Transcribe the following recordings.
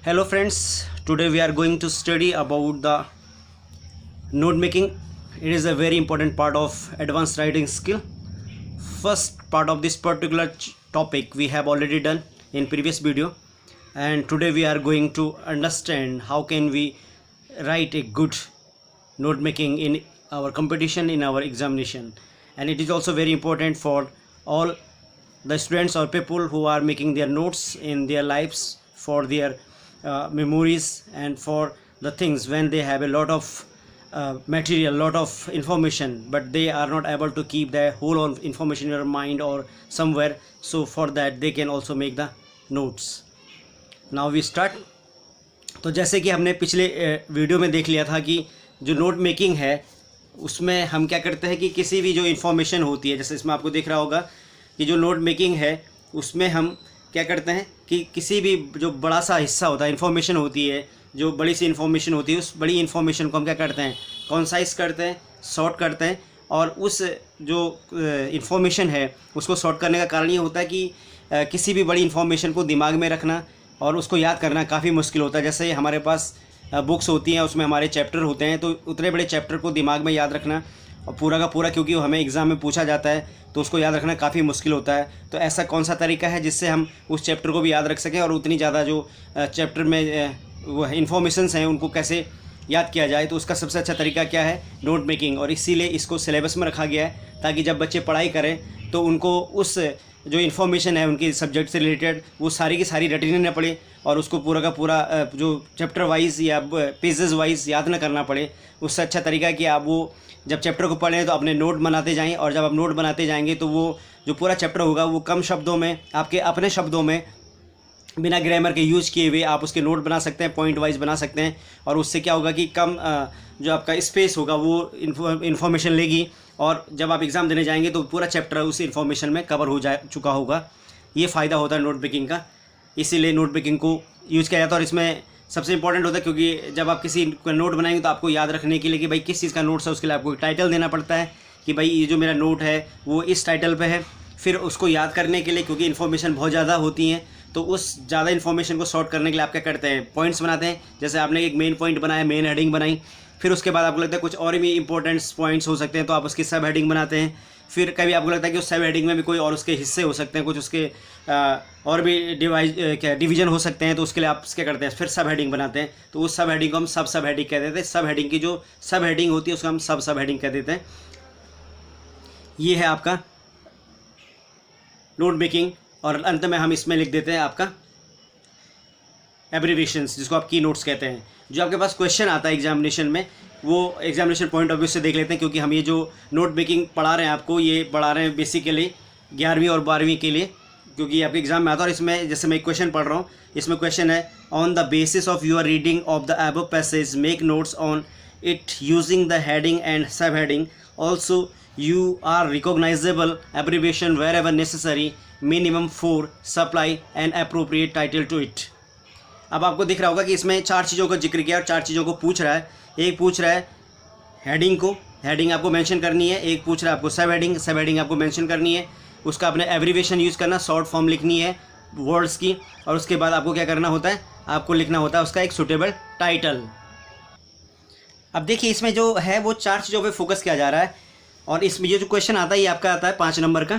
Hello friends, today we are going to study about the note making. It is a very important part of advanced writing skill. First part of this particular topic we have already done in previous video, and today we are going to understand how can we write a good note making in our competition, in our examination. And it is also very important for all the students or people who are making their notes in their lives, for their memories, and for the things when they have a lot of material, lot of information, but they are not able to keep the whole of information in your mind or somewhere. So for that they can also make the notes. Now we start. तो जैसे कि हमने पिछले video में देख लिया था कि जो नोट मेकिंग है उसमें हम क्या करते हैं कि किसी भी जो इन्फॉर्मेशन होती है, जैसे इसमें आपको दिख रहा होगा कि जो नोट मेकिंग है उसमें हम क्या करते हैं कि किसी भी जो बड़ा सा हिस्सा होता है, इन्फॉर्मेशन होती है, जो बड़ी सी इन्फॉर्मेशन होती है, उस बड़ी इन्फॉर्मेशन को हम क्या करते हैं, कॉन्साइज करते हैं, शॉर्ट करते हैं। और उस जो इन्फॉर्मेशन है उसको शॉर्ट करने का कारण ये होता है कि किसी भी बड़ी इन्फॉर्मेशन को दिमाग में रखना और उसको याद करना काफ़ी मुश्किल होता है। जैसे हमारे पास बुक्स होती हैं, उसमें हमारे चैप्टर होते हैं, तो उतने बड़े चैप्टर को दिमाग में याद रखना और पूरा का पूरा, क्योंकि हमें एग्ज़ाम में पूछा जाता है तो उसको याद रखना काफ़ी मुश्किल होता है। तो ऐसा कौन सा तरीका है जिससे हम उस चैप्टर को भी याद रख सकें और उतनी ज़्यादा जो चैप्टर में वो इन्फॉर्मेशंस हैं उनको कैसे याद किया जाए, तो उसका सबसे अच्छा तरीका क्या है, नोट मेकिंग। और इसीलिए इसको सिलेबस में रखा गया है ताकि जब बच्चे पढ़ाई करें तो उनको उस जो इन्फॉर्मेशन है उनकी सब्जेक्ट से रिलेटेड वो सारी की सारी रटनी ना पड़े और उसको पूरा का पूरा जो चैप्टर वाइज या पेजेस वाइज याद ना करना पड़े। उससे अच्छा तरीका है कि आप वो जब चैप्टर को पढ़ें तो अपने नोट बनाते जाएं, और जब आप नोट बनाते जाएंगे तो वो जो पूरा चैप्टर होगा वो कम शब्दों में, आपके अपने शब्दों में, बिना ग्रामर के यूज़ किए हुए आप उसके नोट बना सकते हैं, पॉइंट वाइज बना सकते हैं। और उससे क्या होगा कि कम जो आपका स्पेस होगा वो इन्फॉर्मेशन लेगी, और जब आप एग्ज़ाम देने जाएंगे तो पूरा चैप्टर उस इन्फॉर्मेशन में कवर हो चुका होगा। ये फ़ायदा होता है नोट मेकिंग का, इसीलिए नोट मेकिंग को यूज़ किया जाता है। और इसमें सबसे इंपॉर्टेंट होता है क्योंकि जब आप किसी नोट बनाएंगे तो आपको याद रखने के लिए कि भाई किस चीज़ का नोट्स है, उसके लिए आपको एक टाइटल देना पड़ता है कि भाई ये जो मेरा नोट है वो इस टाइटल पे है। फिर उसको याद करने के लिए, क्योंकि इन्फॉर्मेशन बहुत ज़्यादा होती हैं, तो उस ज़्यादा इन्फॉर्मेशन को शॉर्ट करने के लिए आप क्या करते हैं, पॉइंट्स बनाते हैं। जैसे आपने एक मेन पॉइंट बनाया, मेन हेडिंग बनाई, फिर उसके बाद आपको लगता है कुछ और भी इंपॉर्टेंट पॉइंट्स हो सकते हैं तो आप उसकी सब हेडिंग बनाते हैं। फिर कभी आपको लगता है कि उस सब हेडिंग में भी कोई और उसके हिस्से हो सकते हैं, कुछ उसके और भी डिवीज़न हो सकते हैं, तो उसके लिए आप क्या करते हैं, फिर सब हेडिंग बनाते हैं। तो उस सब हेडिंग को हम सब हेडिंग कह देते हैं। सब हेडिंग की जो सब हेडिंग होती है उसको हम सब हेडिंग कह देते हैं। ये है आपका नोट मेकिंग। और अंत में हम इसमें लिख देते हैं आपका एब्रीविएशंस, जिसको आप की नोट्स कहते हैं। जो आपके पास क्वेश्चन आता है एग्जामिनेशन में, वो एग्जामिनेशन पॉइंट ऑफ व्यू से देख लेते हैं, क्योंकि हम ये जो नोट मेकिंग पढ़ा रहे हैं आपको, ये पढ़ा रहे हैं बेसिकली 11वीं और 12वीं के लिए, क्योंकि आपके एग्जाम में आता है। और इसमें जैसे मैं एक क्वेश्चन पढ़ रहा हूँ, इसमें क्वेश्चन है, on the basis of your reading of the above passage make notes on it using the heading and sub heading, also you are recognizable abbreviation wherever necessary, minimum 4 supply an appropriate title to it। अब आपको दिख रहा होगा कि इसमें 4 चीज़ों का जिक्र किया और 4 चीज़ों को पूछ रहा है। एक पूछ रहा है हेडिंग को, हेडिंग आपको मेंशन करनी है। एक पूछ रहा है आपको सब हेडिंग, सब हेडिंग आपको मेंशन करनी है। उसका अपने एब्रीविएशन यूज़ करना, शॉर्ट फॉर्म लिखनी है वर्ड्स की, और उसके बाद आपको क्या करना होता है, आपको लिखना होता है उसका एक सूटेबल टाइटल। अब देखिए इसमें जो है वो 4 चीज़ों पर फोकस किया जा रहा है। और इसमें ये जो क्वेश्चन आता है ये आपका आता है 5 नंबर का,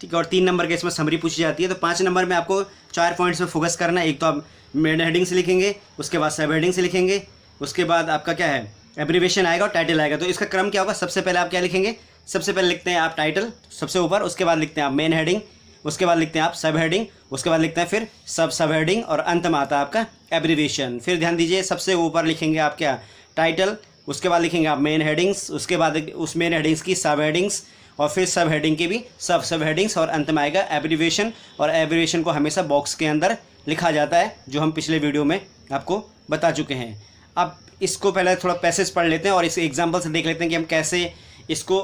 ठीक है, और 3 नंबर के इसमें समरी पूछी जाती है। तो 5 नंबर में आपको 4 पॉइंट्स में फोकस करना है। एक तो आप मेन हेडिंग से लिखेंगे, उसके बाद सब हेडिंग से लिखेंगे, उसके बाद आपका क्या है, एब्रीविएशन आएगा और टाइटल आएगा। तो इसका क्रम क्या होगा, सबसे पहले आप क्या लिखेंगे, सबसे पहले लिखते हैं आप टाइटल सबसे ऊपर, उसके बाद लिखते हैं आप मेन हेडिंग, उसके बाद लिखते हैं आप सब हेडिंग, उसके बाद लिखते हैं फिर सब हेडिंग, और अंत में आता है आपका एब्रीविएशन। फिर ध्यान दीजिए सबसे ऊपर लिखेंगे आप क्या, टाइटल, उसके बाद लिखेंगे आप मेन हेडिंग्स, उसके बाद उस मेन हेडिंग्स की सब हेडिंग्स, और फिर सब हेडिंग की भी सब हेडिंग्स, और अंत में आएगा एब्रीविएशन। और एब्रीविएशन को हमेशा बॉक्स के अंदर लिखा जाता है, जो हम पिछले वीडियो में आपको बता चुके हैं। अब इसको पहले थोड़ा पैसेज पढ़ लेते हैं और इस एग्जाम्पल से देख लेते हैं कि हम कैसे इसको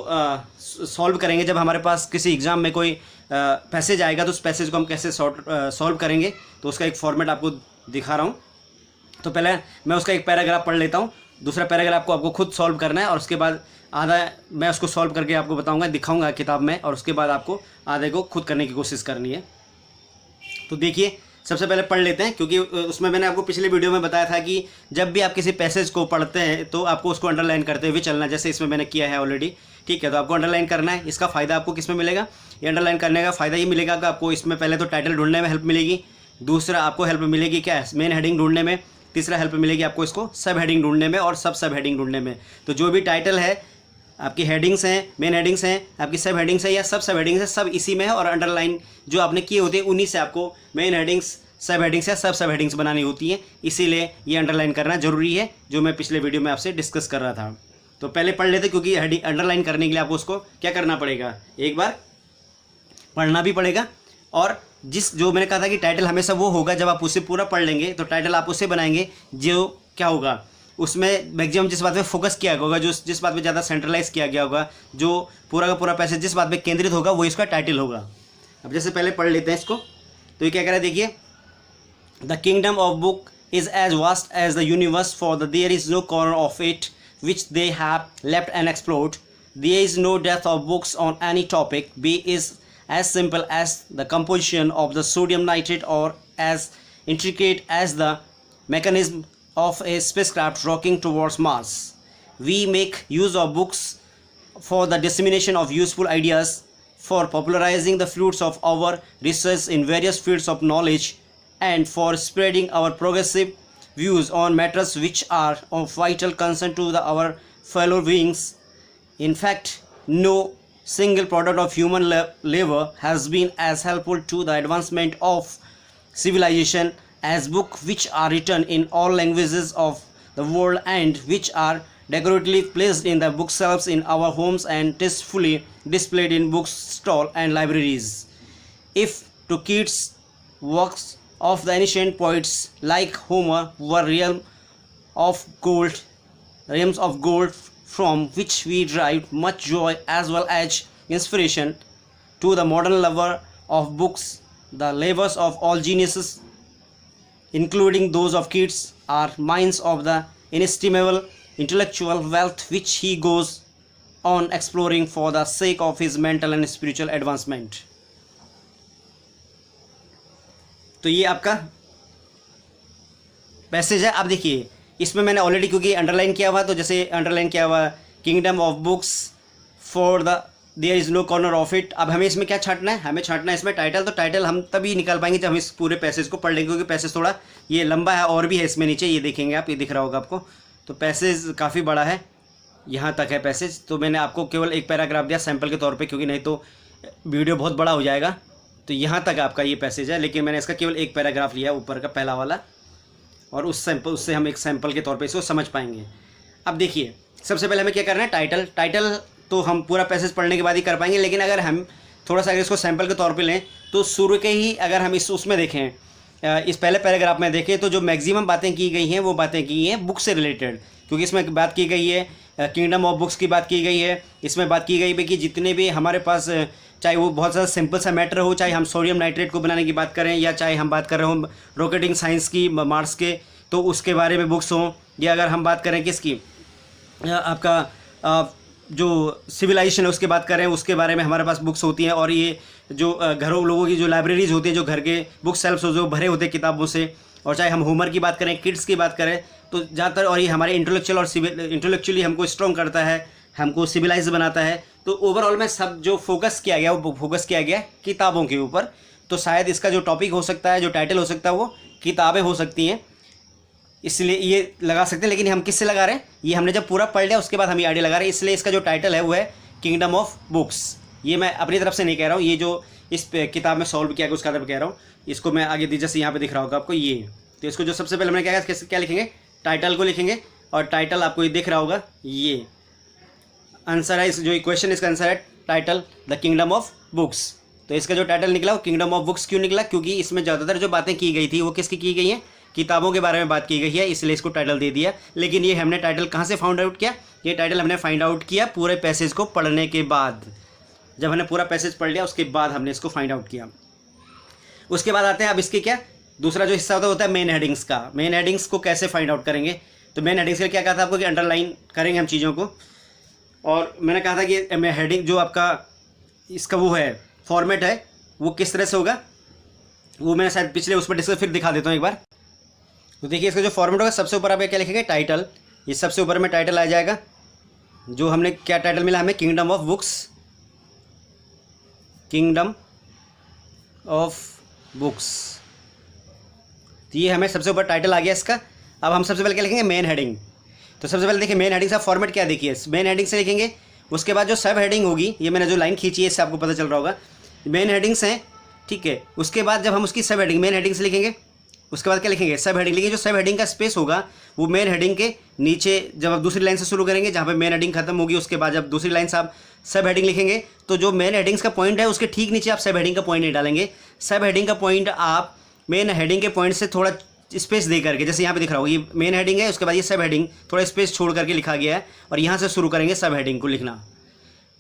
सॉल्व करेंगे। जब हमारे पास किसी एग्ज़ाम में कोई पैसेज आएगा तो उस पैसेज को हम कैसे सॉल्व करेंगे, तो उसका एक फॉर्मेट आपको दिखा रहा हूँ। तो पहले मैं उसका एक पैराग्राफ पढ़ लेता हूँ, दूसरा पैराग्राफ को आपको खुद सॉल्व करना है, और उसके बाद आधा मैं उसको सॉल्व करके आपको बताऊंगा, दिखाऊंगा किताब में, और उसके बाद आपको आधे को खुद करने की कोशिश करनी है। तो देखिए सबसे पहले पढ़ लेते हैं, क्योंकि उसमें मैंने आपको पिछले वीडियो में बताया था कि जब भी आप किसी पैसेज को पढ़ते हैं तो आपको उसको अंडरलाइन करते हुए चलना, जैसे इसमें मैंने किया है ऑलरेडी। ठीक है, तो आपको अंडरलाइन करना है। इसका फ़ायदा आपको किस में मिलेगा? ये अंडरलाइन करने का फ़ायदा ये मिलेगा कि आपको इसमें पहले तो टाइटल ढूंढने में हेल्प मिलेगी, दूसरा आपको हेल्प मिलेगी क्या, मेन हेडिंग ढूंढने में, तीसरा हेल्प मिलेगी आपको इसको सब हेडिंग ढूंढने में और सब हेडिंग ढूंढने में। तो जो भी टाइटल है, आपकी हेडिंग्स हैं, मेन हेडिंग्स हैं, आपकी सब हेडिंग्स है या सब हेडिंग्स है, सब इसी में है। और अंडरलाइन जो आपने किए होते हैं उन्हीं से आपको मेन हेडिंग्स, सब हेडिंग्स या सब हेडिंग्स बनानी होती हैं, इसीलिए ये अंडरलाइन करना जरूरी है, जो मैं पिछले वीडियो में आपसे डिस्कस कर रहा था। तो पहले पढ़ लेते, क्योंकि हेडिंग अंडरलाइन करने के लिए आपको उसको क्या करना पड़ेगा, एक बार पढ़ना भी पड़ेगा। और जो मैंने कहा था कि टाइटल हमेशा वो होगा जब आप उसे पूरा पढ़ लेंगे, तो टाइटल आप उसे बनाएंगे जो क्या होगा, उसमें मैक्सिमम जिस बात पे फोकस किया होगा, जो जिस बात पे ज़्यादा सेंट्रलाइज किया गया होगा, जो पूरा का पूरा पैसेज जिस बात पे केंद्रित होगा, वो इसका टाइटल होगा। अब जैसे पहले पढ़ लेते हैं इसको। तो ये क्या कह रहा है, देखिए, the kingdom of book is as vast as the universe, for the there is no corner of it which they have left unexplored. There is no depth of books on any topic, be is as simple as the composition of the sodium nitrate or as intricate as the mechanism of a spacecraft rocking towards Mars. We make use of books for the dissemination of useful ideas, for popularizing the fruits of our research in various fields of knowledge, and for spreading our progressive views on matters which are of vital concern to our fellow beings. In fact, no single product of human labor has been as helpful to the advancement of civilization as books which are written in all languages of the world and which are decoratively placed in the bookshelves in our homes and tastefully displayed in bookstall and libraries. If to kids works of the ancient poets like Homer were realms of gold from which we derive much joy as well as inspiration, to the modern lover of books, the labors of all geniuses, including those of kids, are mines of the inestimable intellectual wealth which he goes on exploring for the sake of his mental and spiritual advancement. तो ये आपका passage है। अब देखिए, इसमें मैंने already क्योंकि underline किया हुआ, तो जैसे अंडरलाइन किया हुआ kingdom of books for the there is no corner of it. अब हमें इसमें क्या छांटना है, हमें छांटना है इसमें टाइटल। तो टाइटल हम तभी निकाल पाएंगे जब हम इस पूरे पैसेज को पढ़ लेंगे, क्योंकि पैसेज थोड़ा ये लंबा है और भी है इसमें नीचे, ये देखेंगे आप, ये दिख रहा होगा आपको। तो पैसेज काफ़ी बड़ा है, यहाँ तक है पैसेज। तो मैंने आपको केवल एक पैराग्राफ दिया सैम्पल के तौर पर, क्योंकि नहीं तो वीडियो बहुत बड़ा हो जाएगा। तो यहाँ तक आपका ये पैसेज है, लेकिन मैंने इसका केवल एक पैराग्राफ लिया ऊपर का पहला वाला, और उससे हम एक सैंपल के तौर पे इसको समझ पाएंगे। अब देखिए, सबसे पहले हमें क्या करना है, टाइटल तो हम पूरा पैसेज पढ़ने के बाद ही कर पाएंगे, लेकिन अगर हम थोड़ा सा अगर इसको सैंपल के तौर पे लें, तो शुरू के ही अगर हम उसमें देखें, इस पहले पैराग्राफ में देखें, तो जो मैक्सिमम बातें की गई हैं वो बातें की हैं बुक से रिलेटेड, क्योंकि इसमें बात की गई है किंगडम ऑफ बुक्स की बात की गई है। इसमें बात की गई है कि जितने भी हमारे पास, चाहे वो बहुत ज़्यादा सिंपल सा मैटर हो, चाहे हम सोडियम नाइट्रेट को बनाने की बात करें, या चाहे हम बात कर रहे हो रॉकेटिंग साइंस की, मार्स के, तो उसके बारे में बुक्स हों, या अगर हम बात करें किसकी, आपका जो सिविलाइजेशन है उसके बात करें, उसके बारे में हमारे पास बुक्स होती हैं। और ये जो घरों लोगों की जो लाइब्रेरीज होती है, जो घर के बुक सेल्फ्स जो भरे होते हैं किताबों से, और चाहे हम होमर की बात करें, किड्स की बात करें, तो ज़्यादातर, और ये हमारे इंटेलेक्चुअली हमको स्ट्रॉन्ग करता है, हमको सिविलाइज बनाता है। तो ओवरऑल में सब जो फोकस किया गया, वो फोकस किया गया किताबों के ऊपर। तो शायद इसका जो टॉपिक हो सकता है, जो टाइटल हो सकता है, वो किताबें हो सकती हैं, इसलिए ये लगा सकते हैं। लेकिन हम किससे लगा रहे हैं, ये हमने जब पूरा पढ़ लिया उसके बाद हम ये आइडिया लगा रहे हैं, इसलिए इसका जो टाइटल है वो है किंगडम ऑफ बुक्स। ये मैं अपनी तरफ से नहीं कह रहा हूँ, ये जो इस किताब में सॉल्व किया गया उसका तरफ कह रहा हूँ। इसको मैं आगे जैसे यहाँ पे दिख रहा होगा आपको ये, तो इसको जो सबसे पहले मैंने क्या लिखेंगे, टाइटल को लिखेंगे, और टाइटल आपको ये दिख रहा होगा, ये आंसर है, जो क्वेश्चन इसका आंसर है title the kingdom of books. तो इसका जो टाइटल निकला वो किंगडम ऑफ बुक्स क्यों निकला, क्योंकि इसमें ज़्यादातर जो बातें की गई थी वो किसकी की गई हैं, किताबों के बारे में बात की गई है, इसलिए इसको टाइटल दे दिया। लेकिन ये हमने टाइटल कहाँ से फाइंड आउट किया, ये टाइटल हमने फाइंड आउट किया पूरे पैसेज को पढ़ने के बाद। जब हमने पूरा पैसेज पढ़ लिया उसके बाद हमने इसको फाइंड आउट किया। उसके बाद आते हैं अब इसके क्या दूसरा जो हिस्सा होता है मेन हेडिंग्स का। मेन हेडिंग्स को कैसे फाइंड आउट करेंगे, तो मेन हेडिंग्स का क्या कहा था आपको कि अंडरलाइन करेंगे हम चीज़ों को। और मैंने कहा था कि हेडिंग जो आपका इसका वो है फॉर्मेट है वो किस तरह से होगा, वो मैंने शायद पिछले उस पर डिस्कस, फिर दिखा देता हूँ एक बार। तो देखिए इसका जो फॉर्मेट होगा, सबसे ऊपर आप क्या लिखेंगे, टाइटल। ये सबसे ऊपर में टाइटल आ जाएगा, जो हमने क्या टाइटल मिला हमें, kingdom of books, kingdom of books. तो ये हमें सबसे ऊपर टाइटल आ गया इसका। अब हम सबसे पहले क्या लिखेंगे, मेन हेडिंग। तो सबसे पहले देखिए मेन हेडिंग का फॉर्मेट क्या, देखिए मेन हेडिंग से लिखेंगे। उसके बाद जो सब हेडिंग होगी, ये मैंने जो लाइन खींची है इससे आपको पता चल रहा होगा, मेन हेडिंग्स हैं, ठीक है। उसके बाद जब हम उसकी सब हेडिंग मेन हेडिंग से लिखेंगे, उसके बाद क्या लिखेंगे, सब हेडिंग लिखेंगे। जो सब हेडिंग का स्पेस होगा वो मेन हेडिंग के नीचे, जब आप दूसरी लाइन से शुरू करेंगे जहाँ पे मेन हेडिंग खत्म होगी, उसके बाद जब दूसरी लाइन से आप सब हेडिंग लिखेंगे, तो जो मेन हेडिंग्स का पॉइंट है उसके ठीक नीचे आप सब हेडिंग का पॉइंट नहीं डालेंगे। सब हेडिंग का पॉइंट आप मेन हेडिंग के पॉइंट से थोड़ा स्पेस दे करके, जैसे यहाँ पे दिख रहा होगा ये मेन हेडिंग है, उसके बाद ये सब हेडिंग थोड़ा स्पेस छोड़ करके लिखा गया है, और यहाँ से शुरू करेंगे सब हेडिंग को लिखना।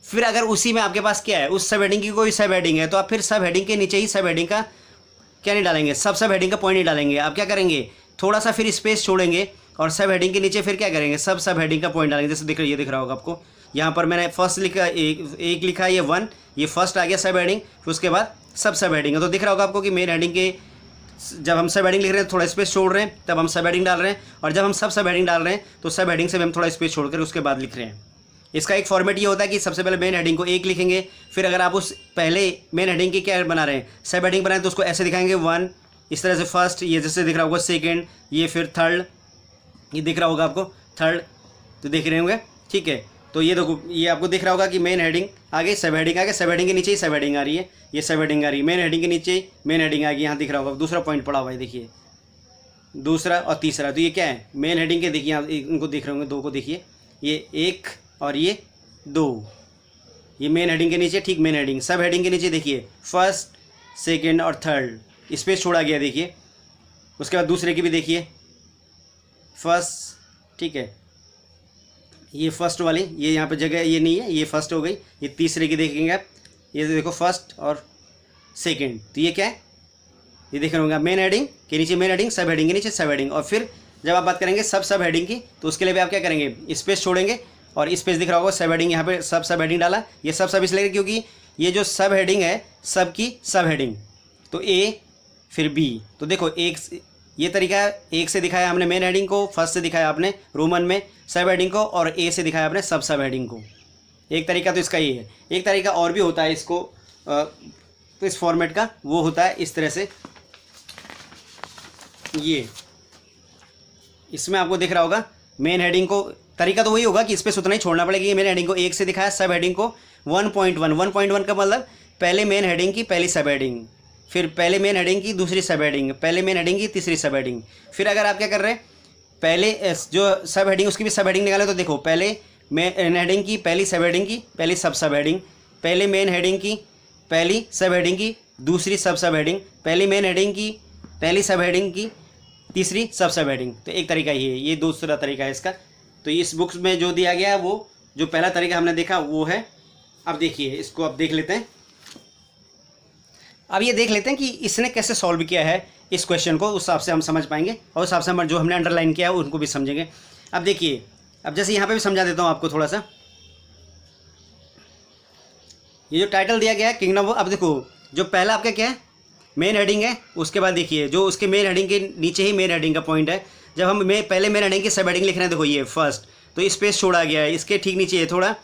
फिर अगर उसी में आपके पास क्या है, उस सब हेडिंग की कोई सब हेडिंग है, तो आप फिर सब हेडिंग के नीचे ही सब हेडिंग का क्या नहीं डालेंगे, सब हेडिंग का पॉइंट नहीं डालेंगे। आप क्या करेंगे, थोड़ा सा फिर स्पेस छोड़ेंगे, और सब हेडिंग के नीचे फिर क्या करेंगे, सब हेडिंग का पॉइंट डालेंगे। जैसे ये दिख रहा होगा आपको, यहाँ पर मैंने फर्स्ट लिखा, एक लिखा, ये 1, ये फर्स्ट आ गया सब हेडिंग, फिर उसके बाद सब हेडिंग है। तो दिख रहा होगा आपको कि मेन हेडिंग के जब हम सब हेडिंग लिख रहे हैं थोड़ा स्पेस छोड़ रहे हैं, तब हम सब हेडिंग डाल रहे हैं, और जब हम सब हेडिंग डाल रहे हैं तो सब हेडिंग से भी हम थोड़ा स्पेस छोड़कर उसके बाद लिख रहे हैं। इसका एक फॉर्मेट ये होता है कि सबसे पहले मेन हेडिंग को एक लिखेंगे, फिर अगर आप उस पहले मेन हेडिंग की क्या बना रहे हैं, सब हेडिंग बनाए, तो उसको ऐसे दिखाएंगे 1, इस तरह से फर्स्ट, ये जैसे दिख रहा होगा सेकेंड, ये फिर थर्ड, ये दिख रहा होगा आपको थर्ड, तो देख रहे होंगे, ठीक है। तो ये देखो, ये आपको दिख रहा होगा कि मेन हेडिंग आगे, सब हेडिंग आगे, सब हेडिंग के नीचे ही सब हेडिंग आ रही है, ये सब हेडिंग आ रही है, मेन हेडिंग के नीचे मेन हेडिंग आ गई, यहाँ दिख रहा होगा दूसरा पॉइंट पड़ा हुआ है, देखिए दूसरा और तीसरा। तो ये क्या है, मेन हेडिंग के, देखिए आप इनको देख रहे होंगे, 2 को देखिए, ये 1 और ये 2, ये मेन हेडिंग के नीचे, ठीक मेन हेडिंग। सब हेडिंग के नीचे देखिए फर्स्ट, सेकेंड और थर्ड, स्पेस छोड़ा गया देखिए। उसके बाद दूसरे की भी देखिए, फर्स्ट, ठीक है, ये फर्स्ट वाली, ये यहाँ पे जगह ये नहीं है, ये फर्स्ट हो गई। ये तीसरे की देखेंगे आप, ये देखो फर्स्ट और सेकंड, तो ये क्या है, ये देख रहे होंगे मेन हेडिंग के नीचे मेन हेडिंग, सब हेडिंग के नीचे सब हेडिंग। और फिर जब आप बात करेंगे सब हेडिंग की, तो उसके लिए भी आप क्या करेंगे, स्पेस छोड़ेंगे, और स्पेस दिख रहा होगा, सब हेडिंग, यहाँ पे सब हेडिंग डाला। ये सब इसलिए क्योंकि ये जो सब हेडिंग है, सब की सब हेडिंग, तो ए फिर बी। तो देखो एक ये तरीका है, एक से दिखाया हमने मेन हेडिंग को, फर्स्ट से दिखाया आपने रोमन में सब हेडिंग को, और ए से दिखाया आपने सब हेडिंग को। एक तरीका तो इसका ही है। एक तरीका और भी होता है इसको, तो इस फॉर्मेट का वो होता है इस तरह से, ये इसमें आपको दिख रहा होगा मेन हेडिंग को, तरीका तो वही होगा कि स्पेस उतना ही छोड़ना पड़ेगा। ये मेन हेडिंग को एक से दिखाया, सब हेडिंग को 1.1 का मतलब पहले मेन हेडिंग की पहली सब हेडिंग, फिर पहले मेन हेडिंग की दूसरी सब हेडिंग, पहले मेन हेडिंग की तीसरी सब हेडिंग। फिर अगर आप क्या कर रहे हैं, पहले जो सब हेडिंग उसकी भी सब हेडिंग निकाले, तो देखो पहले मेन हेडिंग की पहली सब हेडिंग की पहली सब हेडिंग, पहले मेन हेडिंग की पहली सब हेडिंग की दूसरी सब हेडिंग, पहली मेन हेडिंग की पहली सब हेडिंग की तीसरी सब हेडिंग। तो एक तरीका ये है, ये दूसरा तरीका है इसका। तो इस बुक्स में जो दिया गया है, वो जो पहला तरीका हमने देखा वो है। अब देखिए इसको अब देख लेते हैं। अब ये देख लेते हैं कि इसने कैसे सॉल्व किया है इस क्वेश्चन को, उस हिसाब से हम समझ पाएंगे, और उस हिसाब से हम जो हमने अंडरलाइन किया है उनको भी समझेंगे। अब देखिए, अब जैसे यहाँ पे भी समझा देता हूँ आपको थोड़ा सा। ये जो टाइटल दिया गया है किंगडम, अब देखो जो पहला आपका क्या है, मेन हेडिंग है। उसके बाद देखिए जो उसके मेन हेडिंग के नीचे ही मेन हेडिंग का पॉइंट है। जब हम पहले मेन हेडिंग की सब हेडिंग लिख रहे हैं, देखो ये फर्स्ट, तो स्पेस छोड़ा गया है, इसके ठीक नीचे ये थोड़ा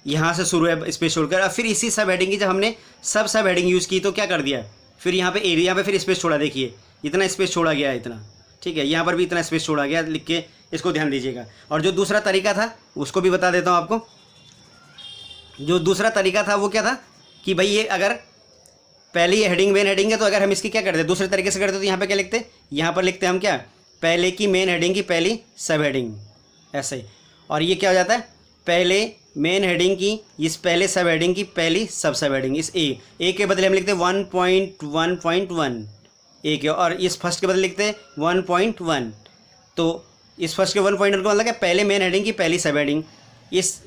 यहाँ से शुरू है स्पेस छोड़कर। अब फिर इसी सब हेडिंग की जब हमने सब हेडिंग यूज़ की, तो क्या कर दिया, फिर यहाँ पे एरिया पे फिर स्पेस छोड़ा, देखिए इतना स्पेस छोड़ा गया है, इतना, ठीक है, यहाँ पर भी इतना स्पेस छोड़ा गया, लिख के इसको ध्यान दीजिएगा। और जो दूसरा तरीका था उसको भी बता देता हूँ आपको। जो दूसरा तरीका था वो क्या था कि भाई ये अगर पहली हेडिंग मेन हेडिंग है, तो अगर हम इसकी क्या करते, दूसरे तरीके से करते तो यहाँ पे क्या लिखते, यहाँ पर लिखते हम क्या, पहले की मेन हेडिंग की पहली सब हेडिंग, ऐसे ही। और ये क्या हो जाता है, पहले मेन हेडिंग की इस पहले सब हेडिंग की पहली सब हेडिंग, इस ए के बदले हम लिखते हैं 1.1.1 ए के, और इस फर्स्ट के बदले लिखते हैं 1.1। तो इस फर्स्ट के 1.1 का मतलब क्या, पहले मेन हेडिंग की पहली सब हेडिंग, इस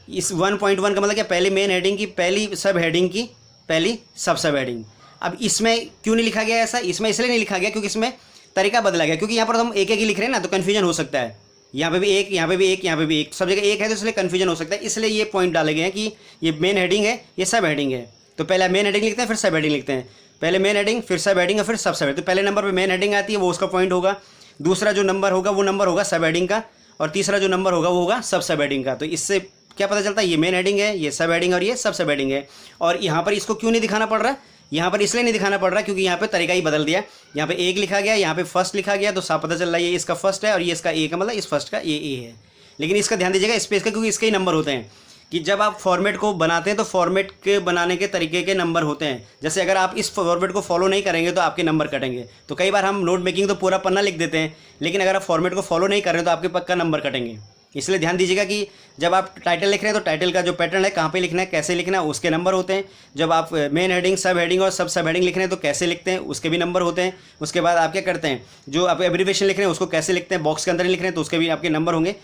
1.1 का मतलब क्या, पहले मेन हेडिंग की पहली सब हेडिंग की पहली सब हेडिंग। अब इसमें क्यों नहीं लिखा गया ऐसा, इसमें इसलिए नहीं लिखा गया क्योंकि इसमें तरीका बदला गया, क्योंकि यहाँ पर हम एक ही लिख रहे हैं ना, तो कन्फ्यूजन हो सकता है। यहाँ पे भी एक, यहाँ पे भी एक, यहाँ पे भी एक, सब जगह एक है, तो इसलिए कन्फ्यूजन हो सकता है। इसलिए ये पॉइंट डाले गए हैं कि ये मेन हेडिंग है, ये सब हेडिंग है, तो पहले मेन हेडिंग लिखते हैं फिर सब हेडिंग लिखते हैं। पहले मेन हेडिंग, फिर सब हेडिंग और फिर सब हेडिंग। तो पहले नंबर पे मेन हेडिंग आती है, वो उसका पॉइंट होगा। दूसरा जो नंबर होगा वो नंबर होगा सब हेडिंग का, और तीसरा जो नंबर होगा वो होगा सब हेडिंग का। तो इससे क्या पता चलता है, ये मेन हेडिंग है, ये सब हेडिंग और ये सब हेडिंग है। और यहाँ पर इसको क्यों नहीं दिखाना पड़ रहा है, यहाँ पर इसलिए नहीं दिखाना पड़ रहा क्योंकि यहाँ पे तरीका ही बदल दिया। यहाँ पे एक लिखा गया, यहाँ पे फर्स्ट लिखा गया, तो साफ पता चल रहा है ये इसका फर्स्ट है और ये इसका ए का, मतलब इस फर्स्ट का ये ए है। लेकिन इसका ध्यान दीजिएगा स्पेस का, क्योंकि इसके ही नंबर होते हैं कि जब आप फॉर्मेट को बनाते हैं तो फॉर्मेट के बनाने के तरीके के नंबर होते हैं। जैसे अगर आप इस फॉर्मेट को फॉलो नहीं करेंगे तो आपके नंबर कटेंगे। तो कई बार हम नोट मेकिंग तो पूरा पन्ना लिख देते हैं, लेकिन अगर आप फॉर्मेट को फॉलो नहीं कर रहे हैं तो आपके पक्का नंबर कटेंगे। इसलिए ध्यान दीजिएगा कि जब आप टाइटल लिख रहे हैं तो टाइटल का जो पैटर्न है, कहाँ पे लिखना है, कैसे लिखना है, उसके नंबर होते हैं। जब आप मेन हेडिंग, सब हेडिंग और सब हेडिंग लिख रहे हैं तो कैसे लिखते हैं, उसके भी नंबर होते हैं। उसके बाद आप क्या करते हैं, जो आप एब्रिविएशन लिख रहे हैं उसको कैसे लिखते हैं, बॉक्स के अंदर लिख रहे हैं तो उसके भी आपके नंबर होंगे,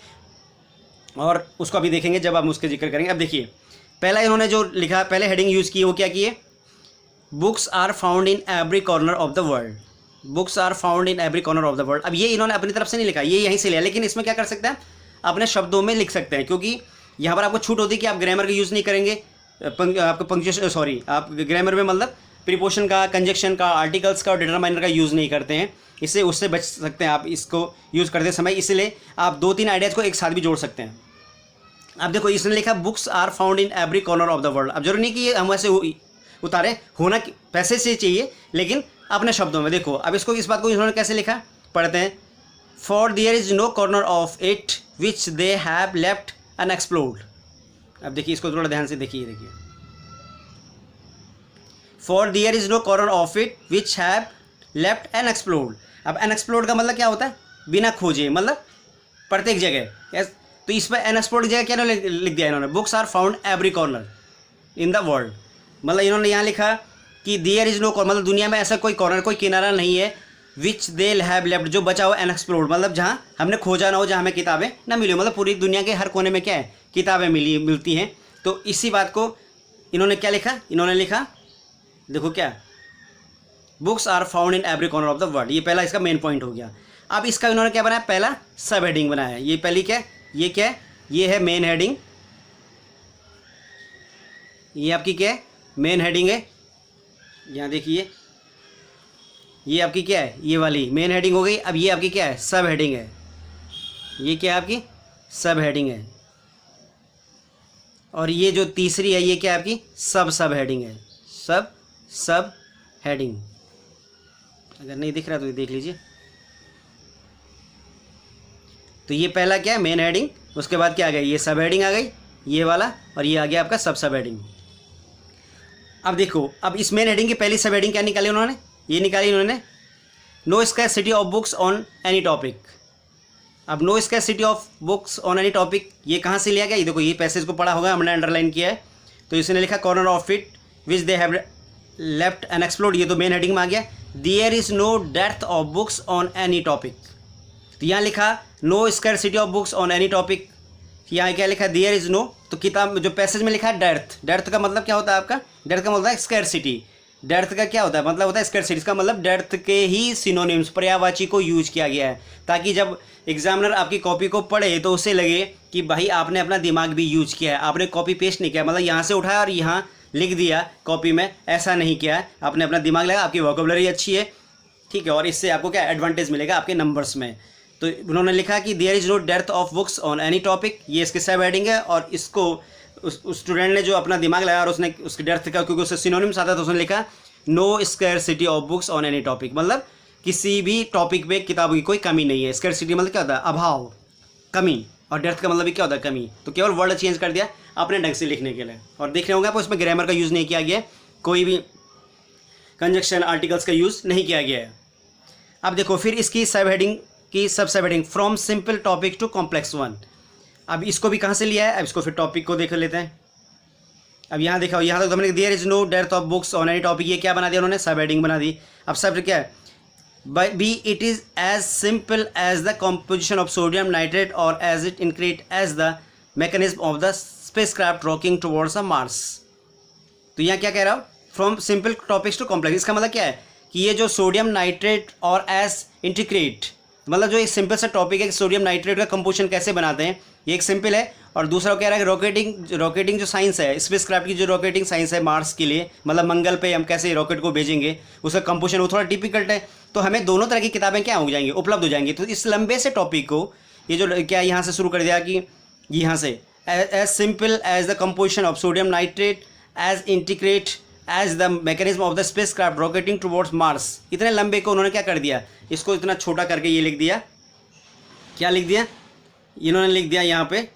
और उसको अभी देखेंगे जब हम उसके जिक्र करेंगे। अब देखिए पहला इन्होंने जो लिखा, पहले हेडिंग यूज़ की, वो क्या किए, books are found in every corner of the world. Books are found in every corner of the world. अब ये इन्होंने अपनी तरफ से नहीं लिखा, ये यहीं से लिया, लेकिन इसमें क्या कर सकते हैं, अपने शब्दों में लिख सकते हैं, क्योंकि यहाँ पर आपको छूट होती है कि आप ग्रामर का यूज़ नहीं करेंगे। आपको पंक्चुएशन, सॉरी, आप ग्रामर में मतलब प्रीपोजिशन का, कंजक्शन का, आर्टिकल्स का और डिटरमाइनर का यूज़ नहीं करते हैं। इससे उससे बच सकते हैं आप इसको यूज़ करते समय। इसलिए आप 2-3 आइडियाज़ को एक साथ भी जोड़ सकते हैं। अब देखो इसने लिखा books are found in every corner of the world. अब जरूरी नहीं कि ये हम ऐसे उतारे, होना पैसे से चाहिए, लेकिन अपने शब्दों में। देखो अब इसको, इस बात को इन्होंने कैसे लिखा, पढ़ते हैं। For there is no corner of it which they have left unexplored. अब देखिए इसको थोड़ा ध्यान से देखिए, for there is no corner of it which have left unexplored. अब अनएक्सप्लोर्ड का मतलब क्या होता है, बिना खोजे, मतलब प्रत्येक जगह। तो इस पर अनएक्सप्लोर्ड जगह क्या लिख दिया इन्होंने, books are found every corner in the world. मतलब इन्होंने यहाँ लिखा कि देयर इज नो कॉर्नर, मतलब दुनिया में ऐसा कोई कॉर्नर, कोई किनारा नहीं है, विच दे हैव लेफ्ट, जो बचा हुआ अनएक्सप्लोर्ड, मतलब जहाँ हमने खोजा ना हो, जहाँ हमें किताबें ना मिली हो। मतलब पूरी दुनिया के हर कोने में क्या है, किताबें मिलती हैं। तो इसी बात को इन्होंने क्या लिखा, इन्होंने लिखा देखो क्या, books are found in every corner of the world. ये पहला इसका मेन पॉइंट हो गया। अब इसका इन्होंने क्या बनाया, पहला सब हेडिंग बनाया। ये पहली क्या, ये क्या है, ये है मेन हेडिंग, ये आपकी क्या है, मेन हेडिंग है। यहाँ देखिए ये आपकी क्या है, ये वाली मेन हेडिंग हो गई। अब ये आपकी क्या है, सब हेडिंग है। ये क्या है आपकी, सब हेडिंग है। और ये जो तीसरी है, ये क्या है आपकी, सब हेडिंग है। सब हेडिंग, अगर नहीं दिख रहा तो ये देख लीजिए। तो ये पहला क्या है, मेन हेडिंग। उसके बाद क्या आ गई, ये सब हेडिंग आ गई, ये वाला, और ये आ गया आपका सब हेडिंग। अब देखो, अब इस मेन हेडिंग की पहली सब हेडिंग क्या निकाली उन्होंने, ये निकाली उन्होंने, no scarcity of books on any topic. अब no scarcity of books on any topic, ये कहाँ से लिया गया, ये देखो, ये पैसेज को पढ़ा होगा, हमने अंडरलाइन किया है। तो इसने लिखा corner of it which they have left unexplored, ये तो मेन हेडिंग में आ गया। There is no depth of books on any topic. तो यहाँ लिखा no scarcity of books on any topic. यहाँ क्या लिखा, देयर इज नो, तो किताब जो पैसेज में लिखा है डेप्थ। डेप्थ का मतलब क्या होता है आपका, डेप्थ का मतलब है स्कैरसिटी। डेप्थ का क्या होता है, मतलब होता है स्कैरसिटी। इसका मतलब डेप्थ के ही सिनोनिम्स, पर्यायवाची को यूज किया गया है, ताकि जब एग्जामिनर आपकी कॉपी को पढ़े तो उसे लगे कि भाई आपने अपना दिमाग भी यूज किया है, आपने कॉपी पेस्ट नहीं किया, मतलब यहाँ से उठाया और यहाँ लिख दिया कॉपी में, ऐसा नहीं किया है, आपने अपना दिमाग लगा, आपकी वोकेबुलरी अच्छी है, ठीक है। और इससे आपको क्या एडवांटेज मिलेगा आपके नंबर्स में। तो उन्होंने लिखा कि there is no depth of books on any topic, ये इसके सब हेडिंग है। और इसको उस स्टूडेंट ने जो अपना दिमाग लगाया और उसने उसकी डेप्थ का, क्योंकि उससे सिनोनिम्स आता है, तो उसने लिखा no scarcity of books on any topic, मतलब किसी भी टॉपिक पे किताबों की कोई कमी नहीं है। स्कैरसिटी मतलब क्या होता है, अभाव, कमी। और डेप्थ का मतलब भी क्या होता है, कमी। तो केवल वर्ड चेंज कर दिया अपने ढंग से लिखने के लिए। और देख रहे होंगे आप, इसमें ग्रामर का यूज़ नहीं किया गया है, कोई भी कंजक्शन, आर्टिकल्स का यूज़ नहीं किया गया है। अब देखो फिर इसकी सब हेडिंग की sub heading, from simple topic to complex one. अब इसको भी कहाँ से लिया है, अब इसको फिर टॉपिक को देख लेते हैं। अब यहाँ देखा, यहाँ तक हमने there is no depth of books on any topic, ये क्या बना दिया उन्होंने, सब हेडिंग बना दी। अब सब क्या है, be it is as simple as the composition of sodium nitrate और as it integrate as the mechanism of the spacecraft rocking towards the Mars. तो यहाँ क्या कह रहा हूँ, from simple topics to complex. इसका मतलब क्या है कि ये जो सोडियम नाइट्रेट और एज इंटीग्रेट मतलब जो एक सिंपल सा टॉपिक है कि सोडियम नाइट्रेट का कंपोजिशन कैसे बनाते हैं, ये एक सिंपल है। और दूसरा कह रहा है कि रॉकेटिंग जो साइंस है, स्पेसक्राफ्ट की जो रॉकेटिंग साइंस है मार्स के लिए, मतलब मंगल पे हम कैसे रॉकेट को भेजेंगे, उसका कंपोजिशन वो थोड़ा डिफिकल्ट है। तो हमें दोनों तरह की किताबें क्या हो जाएंगी, उपलब्ध हो जाएंगी। तो इस लंबे से टॉपिक को ये जो क्या यहाँ से शुरू कर दिया कि यहाँ से as simple as the composition of sodium nitrate as integrate as the mechanism of the spacecraft rocketing towards Mars, इतने लंबे को उन्होंने क्या कर दिया, इसको इतना छोटा करके ये लिख दिया। क्या लिख दिया इन्होंने, लिख दिया यहाँ पे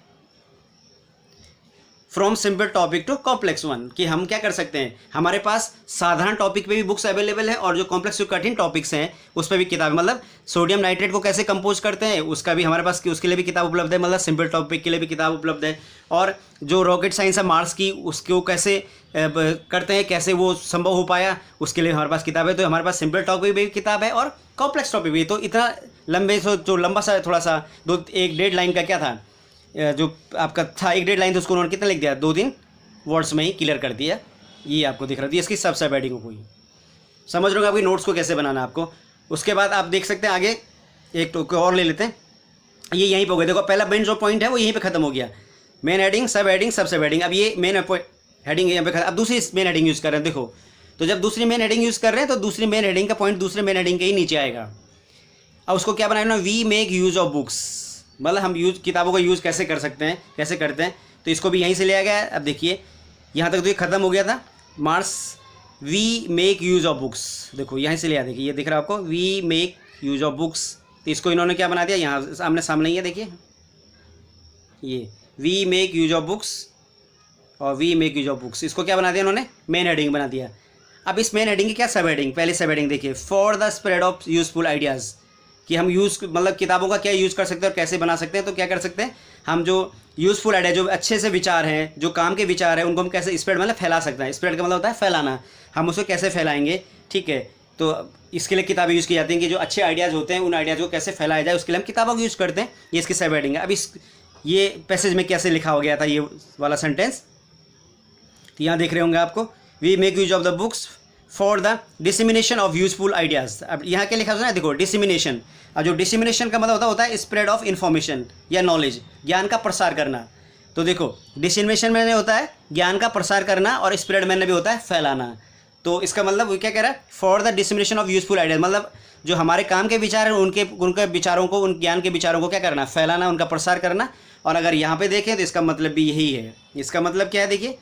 from simple topic to complex one, कि हम क्या कर सकते हैं, हमारे पास साधारण टॉपिक पे भी बुक्स अवेलेबल है और जो कॉम्प्लेक्स जो कठिन टॉपिक्स हैं उस पर भी किताबें, मतलब सोडियम नाइट्रेट को कैसे कंपोज करते हैं उसका भी हमारे पास, उसके लिए भी किताब उपलब्ध है, मतलब सिंपल टॉपिक के लिए भी किताब उपलब्ध है। और जो रॉकेट साइंस है मार्स की, उसको कैसे करते हैं, कैसे वो संभव हो पाया, उसके लिए हमारे पास किताब है। तो हमारे पास सिंपल टॉपिक भी किताब है और कॉम्प्लेक्स टॉपिक भी। तो इतना लंबे जो लंबा सा थोड़ा सा 1-1.5 लाइन का क्या था, जो आपका था 1-1.5 लाइन, तो उसको उन्होंने कितना लिख दिया, 2-3 वर्ड्स में ही क्लियर कर दिया। ये आपको दिख रहा था, इसकी सब हेडिंग को ही समझ रहे हो आपकी नोट्स को कैसे बनाना है आपको। उसके बाद आप देख सकते हैं आगे एक तो और ले लेते हैं, ये यहीं पर हो गया। देखो पहला मेन जो पॉइंट है वो यहीं पे खत्म हो गया, मेन हेडिंग, सब हेडिंग। अब ये मेन हेडिंग यहाँ पे खत्म। अब दूसरी मेन हेडिंग यूज़ कर रहे हैं। देखो तो जब दूसरी मेन हेडिंग यूज़ कर रहे हैं तो दूसरी मेन हेडिंग का पॉइंट दूसरे मेन हेडिंग के ही नीचे आएगा। अब उसको क्या बनाना, we make use of books, मतलब हम किताबों का यूज़ कैसे कर सकते हैं, कैसे करते हैं। तो इसको भी यहीं से लिया गया है। अब देखिए यहाँ तक तो ये खत्म हो गया था, Mars we make use of books, देखो यहीं से लिया, देखिए ये दिख रहा है आपको, we make use of books. तो इसको इन्होंने क्या बना दिया, यहाँ सामने ही है, देखिए ये we make use of books और we make use of books, इसको क्या बना दिया इन्होंने, मेन हेडिंग बना दिया। अब इस मेन हेडिंग की क्या सब हेडिंग, पहले सब हेडिंग देखिए, for the spread of useful ideas, कि हम मतलब किताबों का क्या यूज़ कर सकते हैं और कैसे बना सकते हैं। तो क्या कर सकते हैं हम, जो यूज़फुल आइडिया, जो अच्छे से विचार हैं, जो काम के विचार हैं, उनको हम कैसे स्प्रेड मतलब फैला सकते हैं। स्प्रेड का मतलब होता है फैलाना, हम उसको कैसे फैलाएंगे, ठीक है। तो इसके लिए किताबें यूज़ की जाती हैं कि जो अच्छे आइडियाज़ होते हैं उन आइडियाज़ को कैसे फैलाया जाए, उसके लिए हम किताबों को यूज़ करते हैं। ये इसकी सब हेडिंग है। अब ये पैसेज में कैसे लिखा हो गया था ये वाला सेंटेंस, तो यहाँ देख रहे होंगे आपको, we make use of the books for the dissemination of useful ideas. अब यहाँ क्या लिखा है देखो, डिसमिनेशन। अब जो डिसमिनेशन का मतलब होता है स्प्रेड ऑफ इन्फॉर्मेशन या नॉलेज, ज्ञान का प्रसार करना। तो देखो डिसमिनेशन में होता है ज्ञान का प्रसार करना और स्प्रेड में भी होता है फैलाना। तो इसका मतलब वो क्या कह रहा है, for the dissemination of useful ideas, मतलब जो हमारे काम के विचार हैं उनके विचारों को, उन ज्ञान के विचारों को क्या करना, फैलाना, उनका प्रसार करना। और अगर यहाँ पे देखें तो इसका मतलब भी यही है। इसका मतलब क्या है, देखिए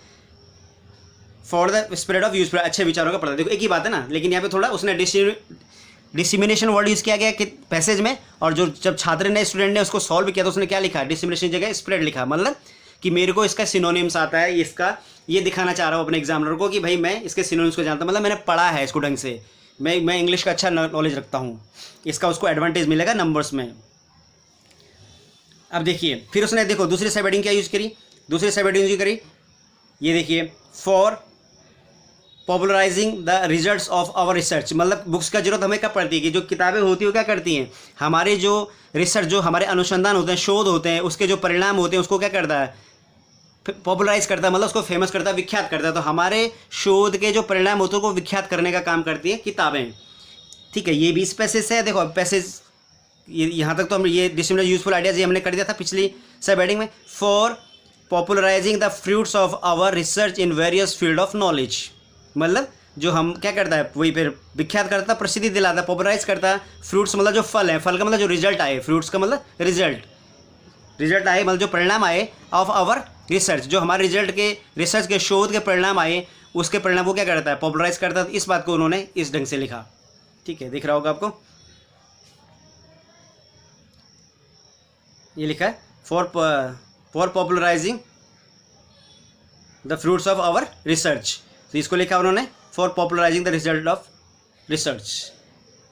for the spread of useful, अच्छे विचारों का प्रसार। देखो एक ही बात है ना, लेकिन यहाँ पे थोड़ा उसने डिसमिनेशन वर्ड यूज़ किया गया कि पैसेज में, और जो जब छात्र ने, स्टूडेंट ने उसको सॉल्व किया तो उसने क्या लिखा, डिसमिनेशन जगह स्प्रेड लिखा। मतलब कि मेरे को इसका सिनोनिम्स आता है, इसका ये दिखाना चाह रहा हूँ अपने एग्जामिनर को कि भाई मैं इसके सिनोनिम्स को जानता हूँ, मतलब मैंने पढ़ा है इसको ढंग से, मैं इंग्लिश का अच्छा नॉलेज रखता हूँ, इसका उसको एडवांटेज मिलेगा नंबर्स में। अब देखिए फिर उसने देखो दूसरी सब हेडिंग क्या यूज़ करी, दूसरी सब हेडिंग यूज करी, ये देखिए for popularising the results of our research. मतलब बुक्स का जरूरत हमें कब पड़ती है, कि जो किताबें होती हैं वो क्या करती हैं, हमारे जो रिसर्च, जो हमारे अनुसंधान होते हैं, शोध होते हैं, उसके जो परिणाम होते हैं उसको क्या करता है, पॉपुलराइज करता है, मतलब उसको फेमस करता है, विख्यात करता है। तो हमारे शोध के जो परिणाम होते हैं को विख्यात करने का काम करती हैं किताबें, ठीक है। ये भी इस पैसेज से है, देखो पैसेज यहाँ तक तो हम ये डिसमिनेशन यूजफुल आइडियाज ये हमने कर दिया था पिछली सब हेडिंग में, for popularising the fruits of our research in various field of knowledge. मतलब जो हम क्या करता है, वही फिर विख्यात करता है, प्रसिद्धि दिलाता है, पॉपुलराइज करता है। फ्रूट्स मतलब जो फल है, फल का मतलब जो रिजल्ट आए, फ्रूट्स का मतलब रिजल्ट आए, मतलब जो परिणाम आए ऑफ आवर रिसर्च, जो हमारे रिसर्च के शोध के परिणाम आए, उसके परिणाम को क्या करता है, पॉपुलराइज करता है। इस बात को उन्होंने इस ढंग से लिखा, ठीक है, दिख रहा होगा आपको, ये लिखा है for popularising the fruits of our research. तो इसको लिखा उन्होंने for popularising the result of research,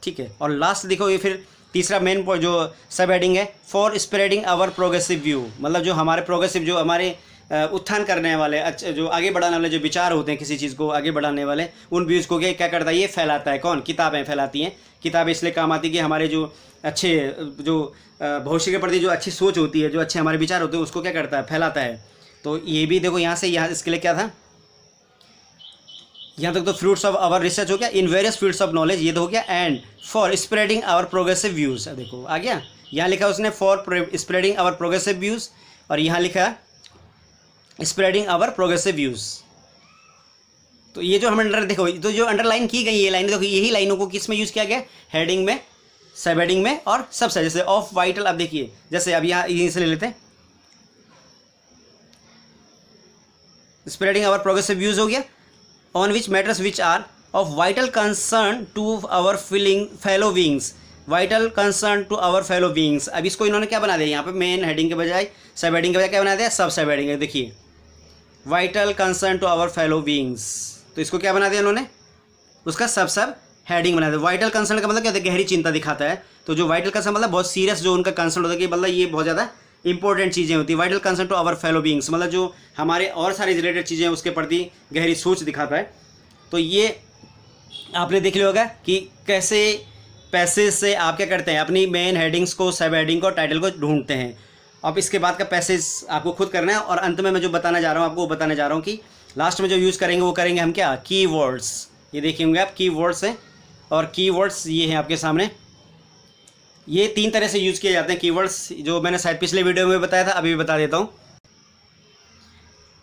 ठीक है। और लास्ट देखो ये फिर तीसरा मेन पॉइंट जो सब हेडिंग है, for spreading our progressive view. मतलब जो हमारे प्रोग्रेसिव, जो हमारे उत्थान करने वाले, अच्छे जो आगे बढ़ाने वाले जो विचार होते हैं, किसी चीज़ को आगे बढ़ाने वाले, उन व्यूज़ को क्या करता है, ये फैलाता है। कौन, किताबें फैलाती हैं। किताबें इसलिए काम आती है कि हमारे जो अच्छे, जो भविष्य के प्रति जो अच्छी सोच होती है, जो अच्छे हमारे विचार होते हैं, उसको क्या करता है, फैलाता है। तो ये भी देखो यहाँ से, यहाँ इसके लिए क्या था, यहाँ तक तो फ्रूट्स ऑफ आवर रिसर्च हो गया, in various fields of knowledge ये तो हो गया, and for spreading our progressive views. देखो आ गया, यहाँ लिखा उसने for spreading our progressive views, और यहाँ लिखा स्प्रेडिंग आवर प्रोग्रेसिव व्यूज़। तो ये जो हम देखो तो जो अंडरलाइन की गई ये लाइन, देखो यही लाइनों को किस में यूज़ किया गया, हेडिंग में, सब हेडिंग में और सबसे, जैसे ऑफ वाइटल। अब देखिए जैसे अब यहाँ यहीं से ले लेते हैं, स्प्रेडिंग आवर प्रोग्रेसिव व्यूज़ हो गया, on which matters which are of vital concern to our fellow beings, vital concern to our fellow beings. अब इसको इन्होंने क्या बना दिया, यहाँ पे मेन हेडिंग के बजाय, सब हेडिंग के बजाय क्या बना दिया, सब हेडिंग है। देखिए vital concern to our fellow beings, तो इसको क्या बना दिया इन्होंने, उसका सब हेडिंग बना दिया। वाइटल कंसर्न का मतलब क्या होता है, गहरी चिंता दिखाता है। तो जो वाइटल कंसर्न मतलब बहुत सीरियस जो उनका कंसर्न होता है कि मतलब ये बहुत ज़्यादा इंपॉर्टेंट चीज़ें होती है। Vital concern to our fellow beings मतलब जो हमारे और सारी रिलेटेड चीज़ें हैं उसके प्रति गहरी सोच दिखाता है। तो ये आपने देख लिया होगा कि कैसे पैसेज से आप क्या करते हैं, अपनी मेन हेडिंग्स को, सब हेडिंग को, टाइटल को ढूंढते हैं। अब इसके बाद का पैसेज आपको खुद करना है, और अंत में मैं जो बताने जा रहा हूँ आपको वो बताने जा रहा हूँ कि लास्ट में जो यूज़ करेंगे वो करेंगे हम क्या, कीवर्ड्स। ये देखिए होंगे आप, कीवर्ड्स हैं, और कीवर्ड्स ये हैं आपके सामने। ये 3 तरह से यूज़ किए जाते हैं कीवर्ड्स, जो मैंने शायद पिछले वीडियो में बताया था, अभी भी बता देता हूँ।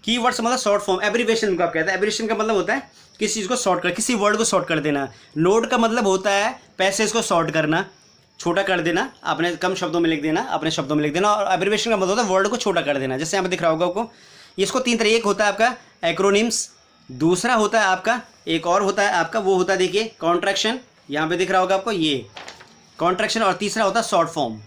कीवर्ड्स मतलब शॉर्ट फॉर्म, एब्रीविएशन को आप कहते हैं। एब्रीविएशन का मतलब होता है किसी चीज़ को शॉर्ट कर, किसी वर्ड को शॉर्ट कर देना। नोड का मतलब होता है पैसेज को शॉर्ट करना, छोटा कर देना, आपने कम शब्दों में लिख देना, अपने शब्दों में लिख देना। और एब्रीविएशन का मतलब होता है वर्ड को छोटा कर देना। जैसे यहाँ पे दिख रहा होगा आपको, इसको 3 तरह, एक होता है आपका एक्रोनिम्स, दूसरा होता है आपका, एक और होता है आपका, वो होता है देखिए कॉन्ट्रैक्शन, यहाँ पे दिख रहा होगा आपको ये कॉन्ट्रैक्शन, और तीसरा होता है शॉर्ट फॉर्म।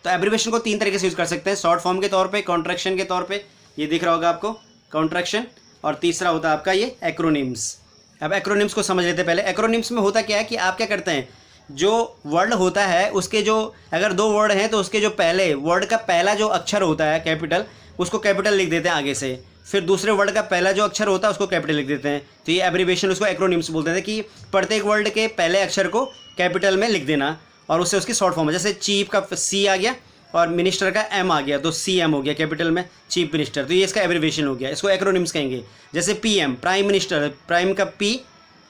तो एब्रीविएशन को 3 तरीके से यूज़ कर सकते हैं, शॉर्ट फॉर्म के तौर पे, कॉन्ट्रैक्शन के तौर पे, ये दिख रहा होगा आपको कॉन्ट्रैक्शन, और तीसरा होता है आपका ये एक्रोनिम्स। अब एक्रोनिम्स को समझ लेते हैं पहले। एक्रोनिम्स में होता क्या है कि आप क्या करते हैं, जो वर्ड होता है उसके जो, अगर 2 वर्ड हैं तो उसके जो पहले वर्ड का पहला जो अक्षर होता है कैपिटल, उसको कैपिटल लिख देते हैं आगे से, फिर दूसरे वर्ड का पहला जो अक्षर होता है उसको कैपिटल लिख देते हैं। तो ये एब्रीविएशन, उसको एक्रोनिम्स बोलते हैं कि प्रत्येक वर्ड के पहले अक्षर को कैपिटल में लिख देना, और उससे उसकी शॉर्ट फॉर्म है। जैसे चीफ का सी आ गया और मिनिस्टर का एम आ गया, तो CM हो गया कैपिटल में, चीफ मिनिस्टर, तो ये इसका एब्रीविएशन हो गया, इसको एक्रोनिम्स कहेंगे। जैसे PM प्राइम मिनिस्टर, प्राइम का P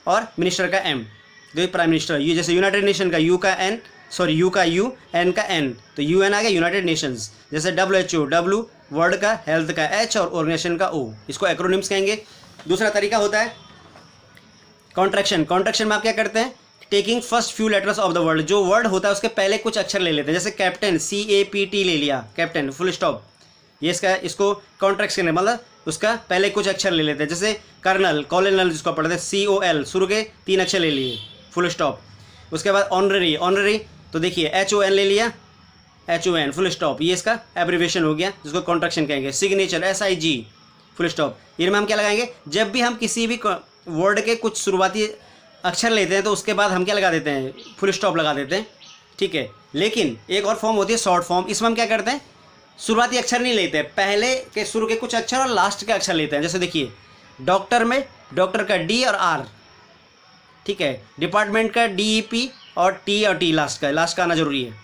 और मिनिस्टर का M, जो प्राइम मिनिस्टर। ये जैसे यूनाइटेड नेशन का U का N, सॉरी U का U, N का N, तो UN आ गया यूनाइटेड नेशंस। जैसे WHO, W वर्ड का, हेल्थ का H और ऑर्गेनाइजेशन का O, इसको एक्रोनिम्स कहेंगे। दूसरा तरीका होता है कॉन्ट्रैक्शन। कॉन्ट्रैक्शन में आप क्या करते हैं, taking first few letters of the word, जो वर्ड होता है उसके पहले कुछ अक्षर ले लेते हैं। जैसे कैप्टन, CAPT ले लिया, कैप्टन फुल स्टॉप, ये इसको कॉन्ट्रैक्ट करने मतलब उसका पहले कुछ अक्षर ले लेते हैं। जैसे कर्नल, कॉलोनल जिसको पढ़ते हैं, COL शुरू के 3 अक्षर ले लिए, फुल स्टॉप। उसके बाद ऑनररी, ऑनररी तो देखिए HON ले लिया, HON फुल स्टॉप, ये इसका एब्रीविएशन हो गया, जिसको कॉन्ट्रैक्शन कहेंगे। Signature SIG full stop. इनमें हम क्या लगाएंगे, जब भी हम किसी भी वर्ड के कुछ शुरुआती अक्षर लेते हैं तो उसके बाद हम क्या लगा देते हैं, फुल स्टॉप लगा देते हैं, ठीक है। लेकिन एक और फॉर्म होती है शॉर्ट फॉर्म, इसमें हम क्या करते हैं, शुरुआती अक्षर नहीं लेते, पहले के शुरू के कुछ अक्षर और लास्ट के अक्षर लेते हैं। जैसे देखिए डॉक्टर में डॉक्टर का D और R, ठीक है। डिपार्टमेंट का DEP और T लास्ट का आना जरूरी है।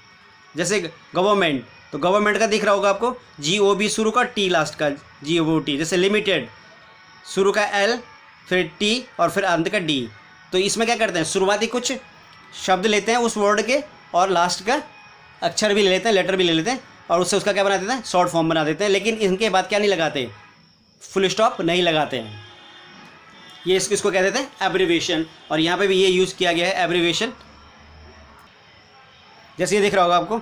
जैसे गवर्नमेंट, तो गवर्नमेंट का दिख रहा होगा आपको GOB शुरू का, T लास्ट का, GOT। जैसे लिमिटेड शुरू का L, फिर T और फिर अंत का D। तो इसमें क्या करते हैं, शुरुआती कुछ शब्द लेते हैं उस वर्ड के, और लास्ट का अक्षर भी ले लेते हैं, लेटर भी ले लेते हैं, और उससे उसका क्या बना देते हैं, शॉर्ट फॉर्म बना देते हैं। लेकिन इनके बाद क्या नहीं लगाते, फुल स्टॉप नहीं लगाते हैं। ये इसको क्या देते हैं, एब्रीविएशन। और यहाँ पे भी ये यूज़ किया गया है एब्रीविएशन। जैसे ये दिख रहा होगा आपको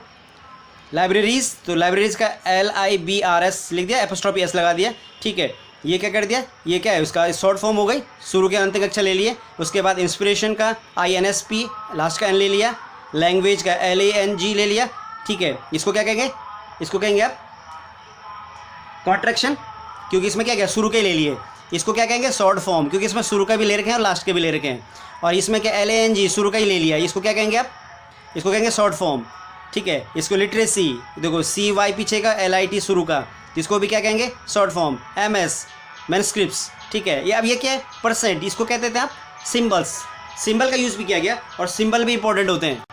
लाइब्रेरीज, तो लाइब्रेरीज का LIBRS लिख दिया, एपोस्ट्रोफी S लगा दिया, ठीक है। ये क्या कर दिया, ये क्या है, उसका शॉर्ट फॉर्म हो गई, शुरू के अंत के अक्षर ले लिए। उसके बाद इंस्पिरेशन का INSP, लास्ट का N ले लिया। लैंग्वेज का LANG ले लिया, ठीक है। इसको क्या कहेंगे, इसको कहेंगे आप कॉन्ट्रैक्शन, क्योंकि इसमें क्या क्या शुरू के ले लिए। इसको क्या कहेंगे, शॉर्ट फॉर्म, क्योंकि इसमें शुरू का भी ले रखे हैं और लास्ट के भी ले रखे हैं। और इसमें क्या LANG शुरू का ही ले लिया, इसको क्या कहेंगे आप, इसको कहेंगे शॉर्ट फॉर्म, ठीक है। इसको लिटरेसी, देखो CY पीछे का, LIT शुरू का, इसको भी क्या कहेंगे, शॉर्ट फॉर्म। MS मैनस्क्रिप्ट्स, ठीक है। ये अब ये क्या है, परसेंट, इसको कहते थे आप सिंबल्स, सिंबल का यूज़ भी किया गया, और सिंबल भी इंपॉर्टेंट होते हैं।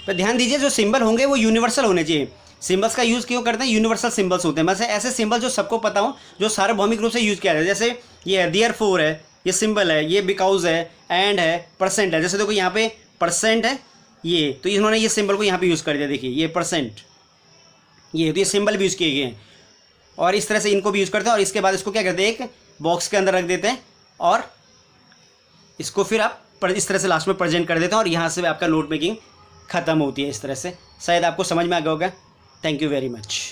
पर ध्यान दीजिए जो सिंबल होंगे वो यूनिवर्सल होने चाहिए। सिंबल्स का यूज़ क्यों करते हैं, यूनिवर्सल सिंबल्स होते हैं, मतलब ऐसे सिंबल जो सबको पता हो, जो सार्वभौमिक रूप से यूज़ किया जाए। जैसे ये देयरफॉर है, ये सिंबल है, ये बिकॉज है, एंड है, परसेंट है। जैसे देखो यहाँ पे परसेंट है ये, तो इन्होंने ये सिंबल को यहाँ पे यूज़ कर दिया। देखिए ये परसेंट, ये तो ये सिंबल भी यूज़ किए गए हैं, और इस तरह से इनको भी यूज़ करते हैं। और इसके बाद इसको क्या करते हैं, एक बॉक्स के अंदर रख देते हैं और इसको फिर आप इस तरह से लास्ट में प्रेजेंट कर देते हैं, और यहाँ से आपका नोट मेकिंग ख़त्म होती है इस तरह से। शायद आपको समझ में आ गया होगा। Thank you very much.